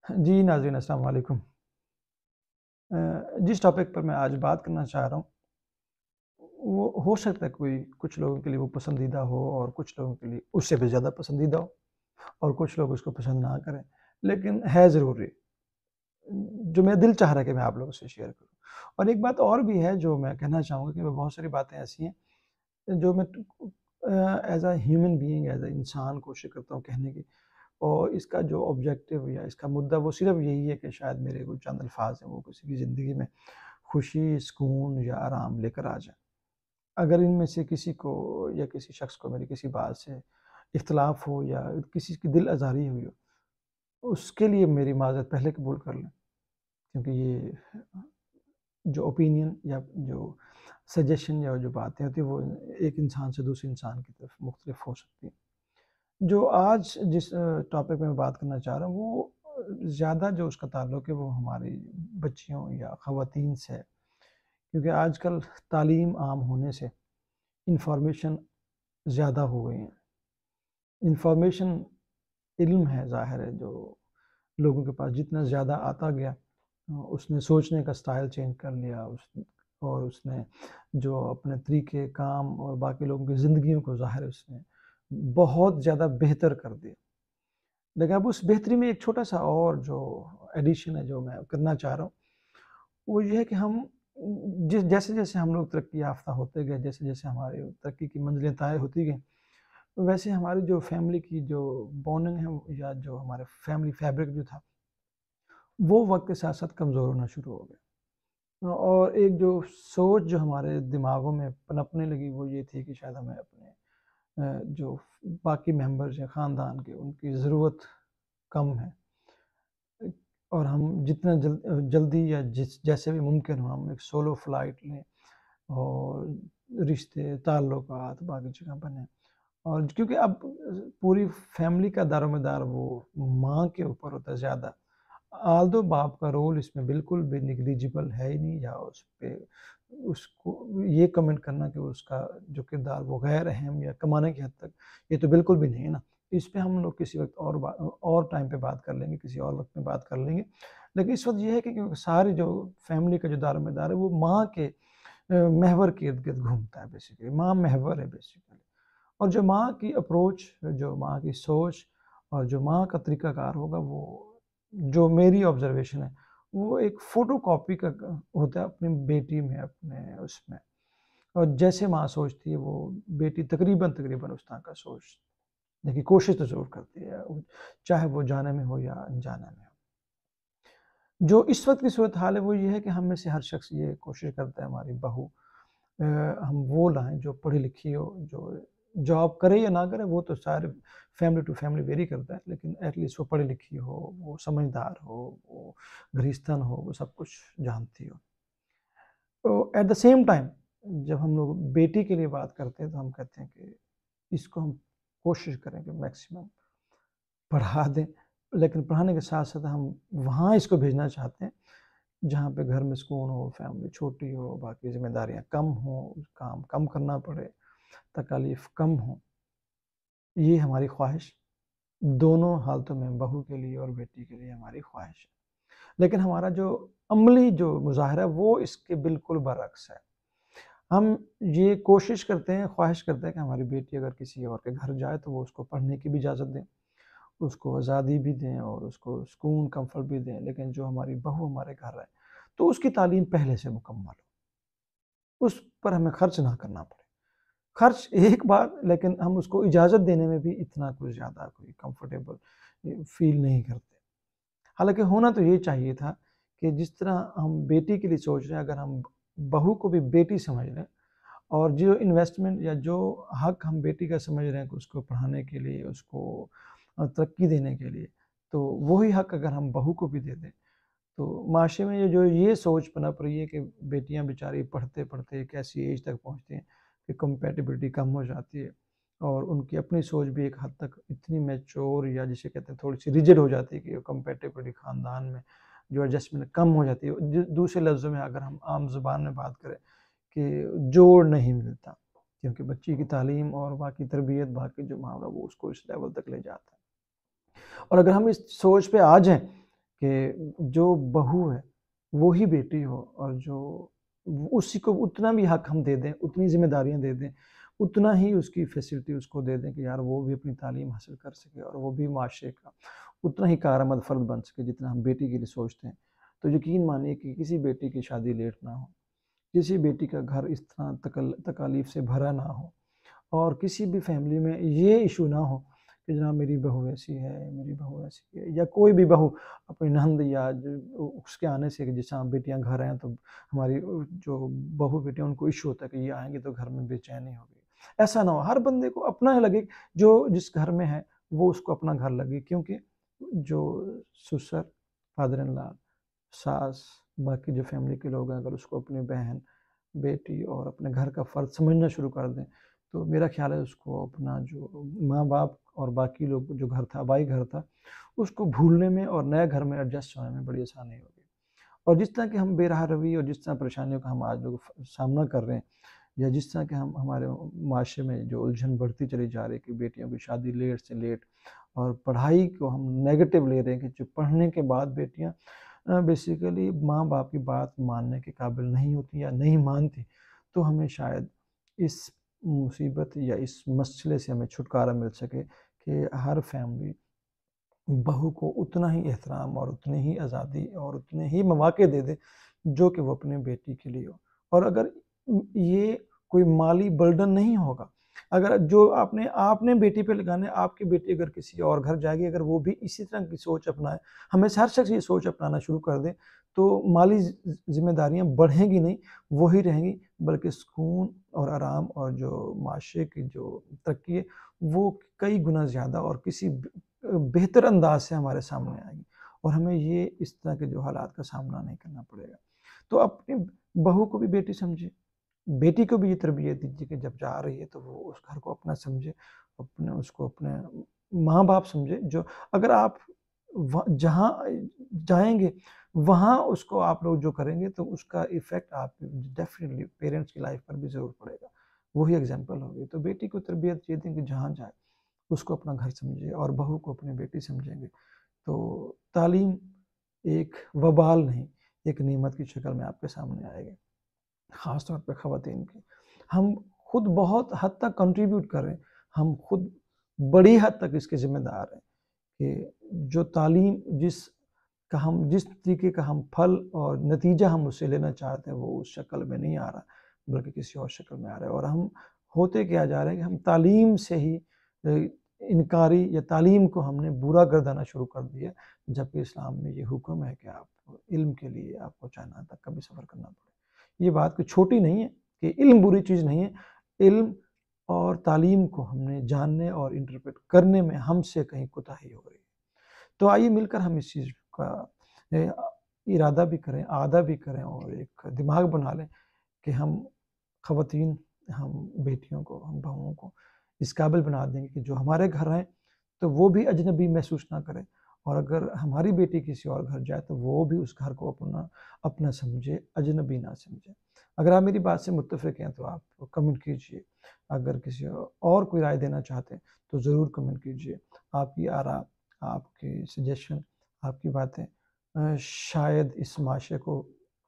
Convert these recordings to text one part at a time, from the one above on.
جی ناظرین السلام علیکم۔ جس ٹاپک پر میں آج بات کرنا چاہ رہا ہوں وہ ہو سکتا ہے کچھ لوگوں کے لیے وہ پسندیدہ ہو اور کچھ لوگوں کے لیے اس سے بھی زیادہ پسندیدہ ہو اور کچھ لوگ اس کو پسند نہ کریں، لیکن ہے ضروری جو میرا دل چاہ رہا ہے کہ میں آپ لوگوں سے شیئر کروں۔ اور ایک بات اور بھی ہے جو میں کہنا چاہوں گا کہ بہت ساری باتیں ایسی ہیں جو میں as a human being as a انسان کوشش کرتا ہوں کہنے کی، اور اس کا جو آبجیکٹیو یا اس کا مدعا وہ صرف یہی ہے کہ شاید میرے کو چند الفاظ ہیں وہ کسی کی زندگی میں خوشی، سکون یا آرام لے کر آ جائیں۔ اگر ان میں سے کسی کو یا کسی شخص کو میری کسی بات سے اختلاف ہو یا کسی کی دل آزاری ہوئی ہو، اس کے لیے میری معذرت پہلے قبول کر لیں، کیونکہ یہ جو اوپینین یا جو سجیشن یا جو باتیں ہوتی ہیں وہ ایک انسان سے دوسرے انسان کی طرف مختلف ہو سکتی ہیں۔ جو آج جس ٹاپک میں بات کرنا چاہ رہا ہوں وہ زیادہ جو اس کا تعلق ہے وہ ہماری بچیوں یا خواتین سے ہے، کیونکہ آج کل تعلیم عام ہونے سے انفارمیشن زیادہ ہو گئی ہیں۔ انفارمیشن علم ہے، ظاہر ہے، جو لوگوں کے پاس جتنا زیادہ آتا گیا اس نے سوچنے کا سٹائل چینج کر لیا، اور اس نے جو اپنے طریقے کام اور باقی لوگوں کی زندگیوں کو ظاہر اس نے بہت زیادہ بہتر کر دیا۔ لیکن اب اس بہتری میں ایک چھوٹا سا اور جو ایڈیشن ہے جو میں کرنا چاہ رہا ہوں وہ یہ ہے کہ ہم جیسے جیسے ہم لوگ ترقی یافتہ ہوتے گئے، جیسے جیسے ہماری ترقی کی منزلیں طے ہوتی گئیں، ویسے ہماری جو فیملی کی جو بانڈنگ ہے یا جو ہمارے فیملی فیبرک جو تھا وہ وقت کے ساتھ ساتھ کمزور ہونا شروع ہو گیا، اور ایک جو سوچ جو ہمارے دماغوں میں پنپنے لگی وہ یہ تھی کہ شاید ہمیں اپنے جو باقی ممبرز ہیں خاندان کے ان کی ضرورت کم ہے، اور ہم جتنا جلدی یا جیسے بھی ممکن ہو ہم ایک سولو فلائٹ لیں اور رشتے تعلقات باقی جگہ بنیں۔ اور کیونکہ اب پوری فیملی کا دار و مدار وہ ماں کے اوپر ہوتا ہے زیادہ، آلدو باپ کا رول اس میں بالکل بھی نگلیجیبل ہے ہی نہیں، یا اس کو یہ کمنٹ کرنا کہ اس کا جو کردار وہ غیر اہم یا کمانے کی حد تک، یہ تو بالکل بھی نہیں ہے نا۔ اس پہ ہم لوگ کسی وقت اور ٹائم پہ بات کر لیں گے، کسی اور وقت میں بات کر لیں گے، لیکن اس وقت یہ ہے کہ ساری جو فیملی کا جو دار و مدار ہے وہ ماں کے محور کے ارد گرد گھومتا ہے، بیسیکلی ماں محور ہے بیسیکلی۔ اور جو ماں کی اپروچ، جو ماں کی سوچ اور جو ماں کا طریقہ کار ہوگا وہ جو میری آبزرویشن ہے وہ ایک فوٹو کاپی کا ہوتا ہے اپنی بیٹی میں، اپنے اس میں، اور جیسے ماں سوچتی ہے وہ بیٹی تقریباً اس طرح کا سوچ لیکن کوشش تو ضرور کرتی ہے، چاہے وہ جانے میں ہو یا انجانے میں ہو۔ جو اس وقت کی صورتحال ہے وہ یہ ہے کہ ہم میں سے ہر شخص یہ کوشش کرتا ہے ہماری بہو ہم وہ لائیں جو پڑھی لکھی ہو، جو جاب کرے یا نہ کرے وہ تو سارے فیملی ٹو فیملی ویری کرتا ہے، لیکن ایٹ لیسٹ وہ پڑھی لکھی ہو، وہ سمجھدار ہو، وہ گرہستن ہو، وہ سب کچھ جانتی ہو۔ تو ایٹ دا سیم ٹائم جب ہم لوگ بیٹی کے لیے بات کرتے ہیں تو ہم کہتے ہیں کہ اس کو ہم کوشش کریں کہ میکسیمم پڑھا دیں، لیکن پڑھانے کے ساتھ ساتھ ہم وہاں اس کو بھیجنا چاہتے ہیں جہاں پہ گھر میں سکون ہو، فیملی چھوٹی ہو، باقی ذمہ داریاں کم ہوں، کام کم کرنا پڑے، تکالیف کم ہوں۔ یہ ہماری خواہش دونوں حالتوں میں، بہو کے لیے اور بیٹی کے لیے ہماری خواہش ہے، لیکن ہمارا جو عملی جو مظاہرہ ہے وہ اس کے بالکل برعکس ہے۔ ہم یہ کوشش کرتے ہیں، خواہش کرتے ہیں کہ ہماری بیٹی اگر کسی اور کے گھر جائے تو وہ اس کو پڑھنے کی بھی اجازت دیں، اس کو آزادی بھی دیں اور اس کو سکون کمفرٹ بھی دیں، لیکن جو ہماری بہو ہمارے گھر ہے تو اس کی تعلیم پہلے سے مکمل ہو، اس پر ہمیں خرچ نہ کرنا پڑے۔ خرچ ایک بار، لیکن ہم اس کو اجازت دینے میں بھی اتنا کچھ زیادہ کوئی کمفرٹیبل فیل نہیں کرتے۔ حالانکہ ہونا تو یہ چاہیے تھا کہ جس طرح ہم بیٹی کے لیے سوچ رہے ہیں اگر ہم بہو کو بھی بیٹی سمجھ لیں، اور جو انویسٹمنٹ یا جو حق ہم بیٹی کا سمجھ رہے ہیں کہ اس کو پڑھانے کے لیے، اس کو ترقی دینے کے لیے، تو وہی حق اگر ہم بہو کو بھی دے دیں تو معاشرے میں جو یہ سوچ پنپ رہی ہے کہ بیٹیاں بیچاری پڑھتے پڑھتے ایک ایسی ایج تک پہنچتی ہیں کہ کمپیٹیبلٹی کم ہو جاتی ہے، اور ان کی اپنی سوچ بھی ایک حد تک اتنی میچور یا جسے کہتے ہیں تھوڑی سی ریجڈ ہو جاتی ہے کہ کمپیٹیبلٹی خاندان میں جو ایڈجسٹمنٹ کم ہو جاتی ہے۔ دوسرے لفظوں میں اگر ہم عام زبان میں بات کریں کہ جوڑ نہیں ملتا، کیونکہ بچی کی تعلیم اور باقی تربیت باقی جو معاملہ وہ اس کو اس لیول تک لے جاتا ہے۔ اور اگر ہم اس سوچ پہ آ جائیں کہ جو بہو ہے وہی بیٹی ہو، اور جو اسی کو اتنا بھی حق ہم دے دیں، اتنی ذمہ داریاں دے دیں، اتنا ہی اس کی فیسلٹی اس کو دے دیں کہ یار وہ بھی اپنی تعلیم حاصل کر سکے اور وہ بھی معاشرے کا اتنا ہی کارآمد فرد بن سکے جتنا ہم بیٹی کے لیے سوچتے ہیں۔ تو یقین مانیے کہ کسی بیٹی کی شادی لیٹ نہ ہو، کسی بیٹی کا گھر اس طرح تکالیف سے بھرا نہ ہو، اور کسی بھی فیملی میں یہ ایشو نہ ہو کہ جناب میری بہو ایسی ہے، میری بہو ایسی ہے، یا کوئی بھی بہو اپنی نند یا اس کے آنے سے، کہ جس طرح بیٹیاں گھر آئیں تو ہماری جو بہو بیٹیاں ان کو ایشو ہوتا ہے کہ یہ آئیں گے تو گھر میں بے چینی ہوگی۔ ایسا نہ ہو، ہر بندے کو اپنا ہی لگے، جو جس گھر میں ہے وہ اس کو اپنا گھر لگے، کیونکہ جو سسر، فادر ان لا، ساس، باقی جو فیملی کے لوگ ہیں، اگر اس کو اپنی بہن، بیٹی اور اپنے گھر کا فرد سمجھنا شروع کر دیں تو میرا خیال ہے اس کو اپنا جو ماں باپ اور باقی لوگ جو گھر تھا، آبائی گھر تھا، اس کو بھولنے میں اور نئے گھر میں ایڈجسٹ ہونے میں بڑی آسانی ہوگی۔ اور جس طرح کہ ہم بے راہ روی اور جس طرح پریشانیوں کا ہم آج لوگ سامنا کر رہے ہیں، یا جس طرح کہ ہمارے معاشرے میں جو الجھن بڑھتی چلی جا رہی ہے کہ بیٹیوں کی شادی لیٹ سے لیٹ، اور پڑھائی کو ہم نیگیٹو لے رہے ہیں کہ جو پڑھنے کے بعد بیٹیاں بیسیکلی ماں باپ کی بات ماننے کے قابل نہیں ہوتی یا نہیں مانتی، تو ہمیں شاید اس مصیبت یا اس مسئلے سے ہمیں چھٹکارا مل سکے کہ ہر فیملی بہو کو اتنا ہی احترام اور اتنی ہی آزادی اور اتنے ہی مواقع دے دے جو کہ وہ اپنے بیٹی کے لیے ہو۔ اور اگر یہ کوئی مالی برڈن نہیں ہوگا، اگر جو آپ نے بیٹی پہ لگانے، آپ کی بیٹی اگر کسی اور گھر جائے گی، اگر وہ بھی اسی طرح کی سوچ اپنائے، ہمیں سے ہر شخص یہ سوچ اپنانا شروع کر دے، تو مالی ذمہ داریاں بڑھیں گی نہیں، وہی رہیں گی، بلکہ سکون اور آرام اور جو معاشرے کی جو ترقی ہے وہ کئی گنا زیادہ اور کسی بہتر انداز سے ہمارے سامنے آئے گی، اور ہمیں یہ اس طرح کے جو حالات کا سامنا نہیں کرنا پڑے گا۔ تو اپنی بہو کو بھی بیٹی سمجھے، بیٹی کو بھی یہ تربیت دیجیے کہ جب جا رہی ہے تو وہ اس گھر کو اپنا سمجھے، اس کو اپنے ماں باپ سمجھے۔ جو اگر آپ جہاں جائیں گے وہاں اس کو آپ لوگ جو کریں گے تو اس کا ایفیکٹ آپ ڈیفینیٹلی پیرنٹس کی لائف پر بھی ضرور پڑے گا، وہی ایگزامپل ہوگی۔ تو بیٹی کو تربیت یہ دیں کہ جہاں جائے اس کو اپنا گھر سمجھے، اور بہو کو اپنی بیٹی سمجھیں گے تو تعلیم ایک وبال نہیں، ایک نعمت کی شکل میں آپ کے سامنے آئے گی، خاص طور پہ خواتین کی۔ ہم خود بہت حد تک کنٹریبیوٹ کر رہے ہیں، ہم خود بڑی حد تک اس کے ذمہ دار ہیں کہ جو تعلیم جس طریقے کا ہم پھل اور نتیجہ ہم اس سے لینا چاہتے ہیں وہ اس شکل میں نہیں آ رہا، بلکہ کسی اور شکل میں آ رہا ہے۔ اور ہم ہوتے کیا جا رہے ہیں کہ ہم تعلیم سے ہی انکاری یا تعلیم کو ہم نے برا گردانا شروع کر دیا، جبکہ اسلام میں یہ حکم ہے کہ آپ علم کے لیے آپ کو چاہنا تک کبھی سفر کرنا پڑے۔ یہ بات کوئی چھوٹی نہیں ہے کہ علم بری چیز نہیں ہے، علم اور تعلیم کو ہم نے جاننے اور انٹرپریٹ کرنے میں ہم سے کہیں کوتاہی ہو رہی ہے۔ تو آئیے مل کر ہم اس چیز کا ارادہ بھی کریں، عادہ بھی کریں، اور ایک دماغ بنا لیں کہ ہم خواتین، ہم بیٹیوں کو، ہم بہوؤں کو اس قابل بنا دیں گے کہ جو ہمارے گھر آئیں تو وہ بھی اجنبی محسوس نہ کریں، اور اگر ہماری بیٹی کسی اور گھر جائے تو وہ بھی اس گھر کو اپنا سمجھے، اجنبی نہ سمجھے۔ اگر آپ میری بات سے متفق ہیں تو آپ کمنٹ کیجئے، اگر کسی اور کوئی رائے دینا چاہتے ہیں تو ضرور کمنٹ کیجئے۔ آپ کی آراء، آپ کی سجیشن، آپ کی باتیں شاید اس معاشرے کو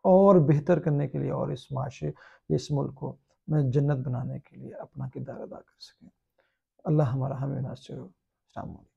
اور بہتر کرنے کے لیے اور اس معاشرے، اس ملک کو میں جنت بنانے کے لیے اپنا کردار ادا کر سکیں۔ اللہ ہمارا ہمیں ناصر ہو۔ السلام علیکم۔